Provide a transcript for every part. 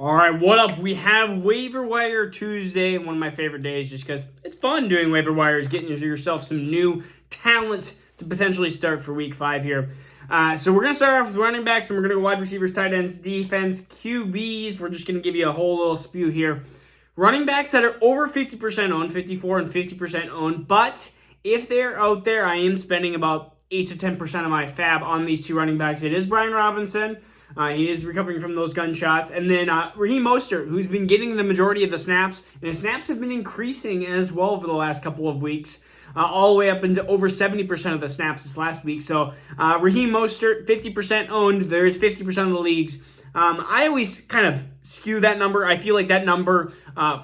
All right, what up? We have Waiver Wire Tuesday, one of my favorite days just because it's fun doing waiver wires, getting yourself some new talent to potentially start for week 5 here. So we're going to start off with running backs, and we're going to go wide receivers, tight ends, defense, QBs. We're just going to give you a whole little spew here. Running backs that are over 50% owned, 54 and 50% owned, but if they're out there, I am spending about 8 to 10% of my FAAB on these two running backs. It is Brian Robinson. He is recovering from those gunshots. And then Raheem Mostert, who's been getting the majority of the snaps. And his snaps have been increasing as well over the last couple of weeks. All the way up into over 70% of the snaps this last week. So Raheem Mostert, 50% owned. There's 50% of the leagues. I always kind of skew that number. I feel like that number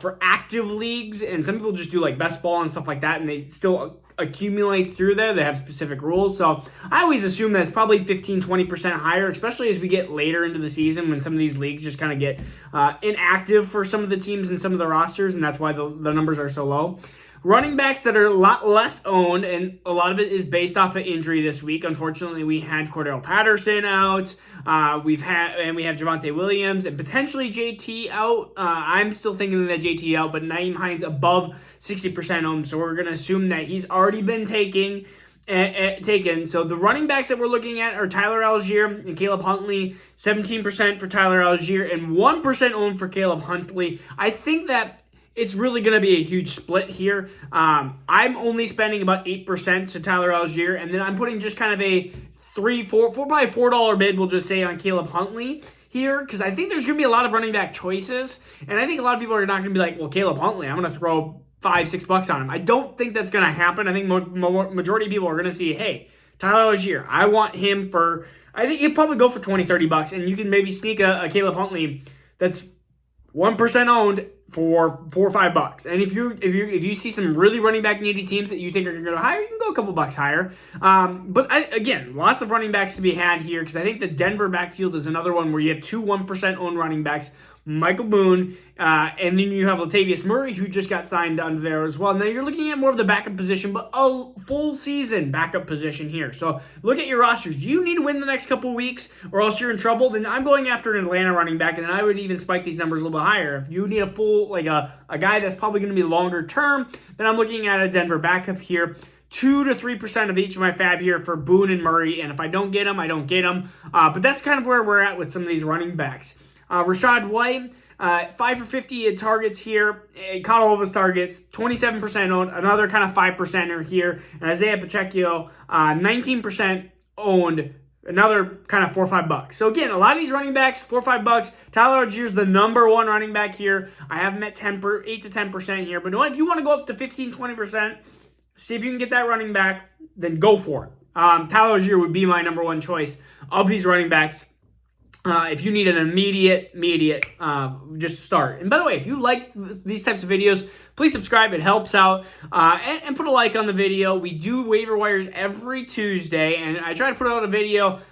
for active leagues, and some people just do like best ball and stuff like that, and they still accumulates through there. They have specific rules. So I always assume that it's probably 15-20% higher, especially as we get later into the season when some of these leagues just kind of get inactive for some of the teams and some of the rosters, and that's why the numbers are so low. Running backs that are a lot less owned, and a lot of it is based off of injury this week. Unfortunately, we had Cordell Patterson out. We have Jameson Williams and potentially JT out. I'm still thinking that JT out, but Nyheim Hines above 60% owned, so we're going to assume that he's already been taken. So the running backs that we're looking at are Tyler Algier and Caleb Huntley. 17% for Tyler Algier and 1% owned for Caleb Huntley. I think that it's really going to be a huge split here. I'm only spending about 8% to Tyler Algier, and then I'm putting just kind of a probably $4 bid, we'll just say, on Caleb Huntley here, because I think there's going to be a lot of running back choices, and I think a lot of people are not going to be like, well, Caleb Huntley, I'm going to throw $5-6 on him. I don't think that's going to happen. I think majority of people are going to see, hey, Tyler Algier, I want him for, I think you'd probably go for $20-30, and you can maybe sneak a Caleb Huntley that's 1% owned for $4 or $5. And if you see some really running back needy teams that you think are going to go higher, you can go a couple bucks higher. But again, lots of running backs to be had here, because I think the Denver backfield is another one where you have two 1% owned running backs, Michael Boone, and then you have Latavius Murray, who just got signed under there as well. Now you're looking at more of the backup position, but a full season backup position here. So look at your rosters. Do you need to win the next couple weeks, or else you're in trouble? Then I'm going after an Atlanta running back, and then I would even spike these numbers a little bit higher. If you need a full, like a guy that's probably going to be longer term, then I'm looking at a Denver backup here. 2 to 3% of each of my FAAB here for Boone and Murray, and if I don't get them, I don't get them. But that's kind of where we're at with some of these running backs. Rashad White, 5 for 50 in targets here. Caught all of his targets. 27% owned. Another kind of 5%er here. And Isaiah Pacheco, 19% owned. Another kind of $4 or $5. So again, a lot of these running backs, $4 or $5. Tyler Algier's the number one running back here. I have him at 8 to 10% here. But if you want to go up to 15-20%, see if you can get that running back, then go for it. Tyler Algier would be my number one choice of these running backs. If you need an immediate, just start. And by the way, if you like these types of videos, please subscribe. It helps out. And put a like on the video. We do waiver wires every Tuesday, and I try to put out a video.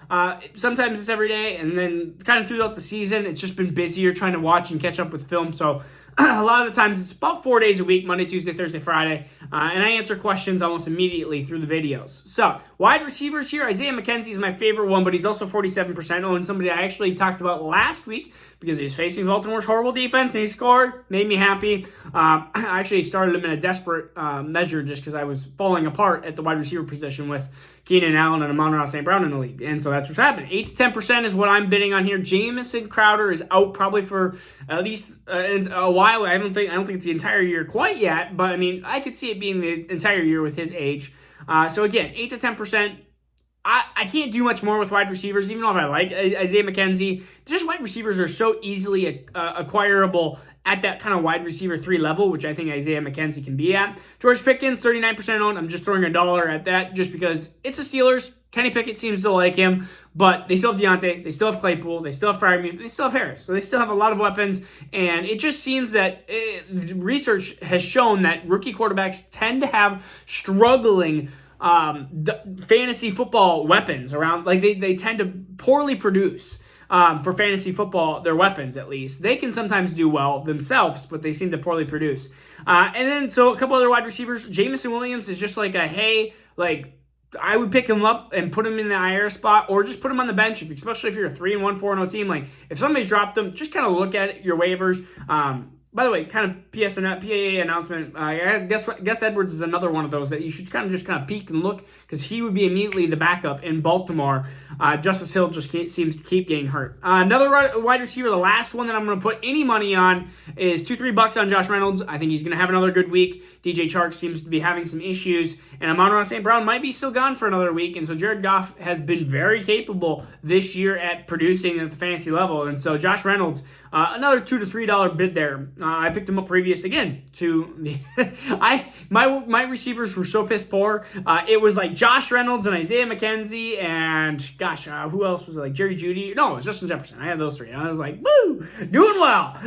Sometimes it's every day, and then kind of throughout the season, it's just been busier trying to watch and catch up with film. So a lot of the times it's about 4 days a week, Monday, Tuesday, Thursday, Friday, and I answer questions almost immediately through the videos. So wide receivers here, Isaiah Mckenzie is my favorite one, but he's also 47% owned, somebody I actually talked about last week because he's facing Baltimore's horrible defense, and he scored, made me happy. I actually started him in a desperate measure just because I was falling apart at the wide receiver position with Keenan Allen and Amon-Ra St. Brown in the league. And so that's what's happening. 8 to 10% is what I'm bidding on here. Jameson Crowder is out probably for at least a while. I don't think it's the entire year quite yet, but I mean, I could see it being the entire year with his age. So again, 8 to 10%. I can't do much more with wide receivers, even though I like Isaiah Mckenzie. Just wide receivers are so easily acquirable at that kind of wide receiver 3 level, which I think Isaiah Mckenzie can be at. George Pickens, 39% owned. I'm just throwing $1 at that just because it's the Steelers. Kenny Pickett seems to like him, but they still have Deontay, they still have Claypool, they still have Freiermuth, they still have Harris. So they still have a lot of weapons, and it just seems that research has shown that rookie quarterbacks tend to have struggling fantasy football weapons around. Like they tend to poorly produce. For fantasy football, their weapons at least. They can sometimes do well themselves, but they seem to poorly produce. And then, so a couple other wide receivers. Jameson Williams is just like I would pick him up and put him in the IR spot, or just put him on the bench, especially if you're a 3-1, 4-0 team. Like, if somebody's dropped him, just kind of look at your waivers. By the way, kind of PAA announcement, I guess Edwards is another one of those that you should kind of peek and look, because he would be immediately the backup in Baltimore. Justice Hill just seems to keep getting hurt. Another wide receiver, the last one that I'm going to put any money on, is $2-3 on Josh Reynolds. I think he's going to have another good week. DJ Chark seems to be having some issues, and Amon-Ra St. Brown might be still gone for another week, and so Jared Goff has been very capable this year at producing at the fantasy level, and so Josh Reynolds, another $2 to $3 bid there. I picked him up previous again to the my receivers were so piss poor. It was like Josh Reynolds and Isaiah McKenzie and who else was it? Like Jerry Jeudy? No, it was Justin Jefferson. I had those three. And I was like, woo, doing well.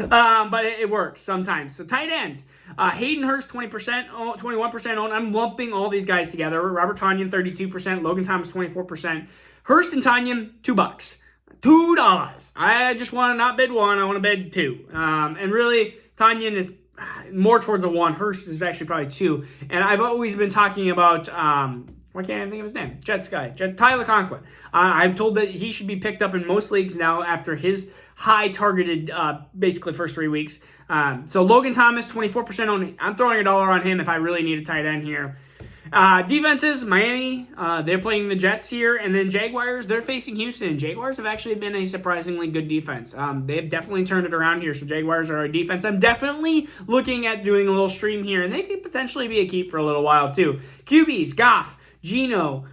But it works sometimes. So tight ends. Hayden Hurst, 20%, 21% owned. I'm lumping all these guys together. Robert Tonyan, 32%. Logan Thomas, 24%. Hurst and Tonyan, $2. $2. I just want to not bid one. I want to bid two. And really, Tonyan is more towards a 1. Hurst is actually probably 2. And I've always been talking about, why can't I think of his name? Tyler Conklin. I'm told that he should be picked up in most leagues now after his high targeted, basically first 3 weeks. So Logan Thomas, 24% owned. I'm throwing $1 on him if I really need a tight end here. Defenses, Miami, they're playing the Jets here, and then Jaguars, they're facing Houston. Jaguars have actually been a surprisingly good defense. They've definitely turned it around here, so Jaguars are a defense I'm definitely looking at doing a little stream here, and they could potentially be a keep for a little while too. QBs, Goff, Geno,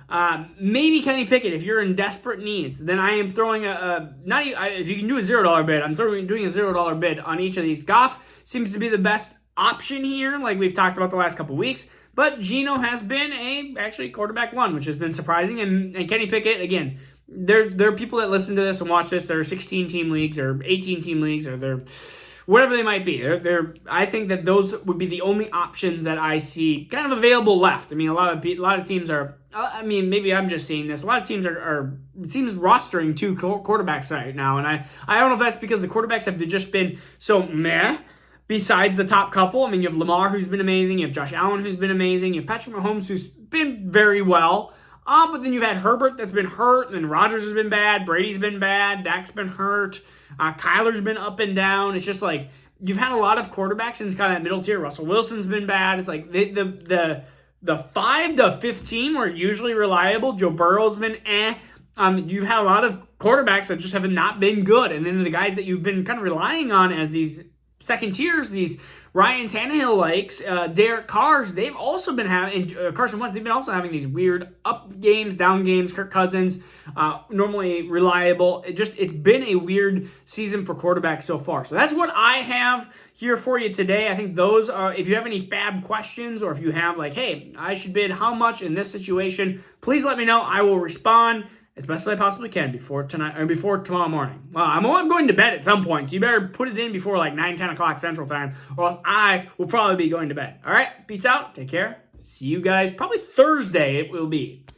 maybe Kenny Pickett if you're in desperate needs. Then I am throwing if you can do a $0 bid, I'm doing a $0 bid on each of these. Goff seems to be the best option here, like we've talked about the last couple weeks. But Geno has been actually quarterback 1, which has been surprising. And Kenny Pickett, again, there are people that listen to this and watch this. There are 16-team leagues or 18-team leagues or they're whatever they might be. I think that those would be the only options that I see kind of available left. I mean, a lot of teams are. I mean, maybe I'm just seeing this. A lot of teams are it seems rostering 2 quarterbacks right now, and I don't know if that's because the quarterbacks have just been so meh. Besides the top couple, I mean, you have Lamar, who's been amazing. You have Josh Allen, who's been amazing. You have Patrick Mahomes, who's been very well. But then you've had Herbert that's been hurt, and then Rodgers has been bad. Brady's been bad. Dak's been hurt. Kyler's been up and down. It's just like you've had a lot of quarterbacks in kind of that middle tier. Russell Wilson's been bad. It's like the 5 to 15 were usually reliable. Joe Burrow's been You've had a lot of quarterbacks that just have not been good. And then the guys that you've been kind of relying on as these second tiers, these Ryan Tannehill likes, Derek Carr's, they've also been having, Carson Wentz, they've been also having these weird up games, down games. Kirk Cousins, normally reliable. It's been a weird season for quarterbacks so far. So that's what I have here for you today. I think those are, if you have any FAAB questions, or if you have like, hey, I should bid how much in this situation, please let me know. I will respond as best as I possibly can before tonight or before tomorrow morning. Well, I'm going to bed at some point, so you better put it in before like 9, 10 o'clock Central Time, or else I will probably be going to bed. All right, peace out, take care. See you guys probably Thursday it will be.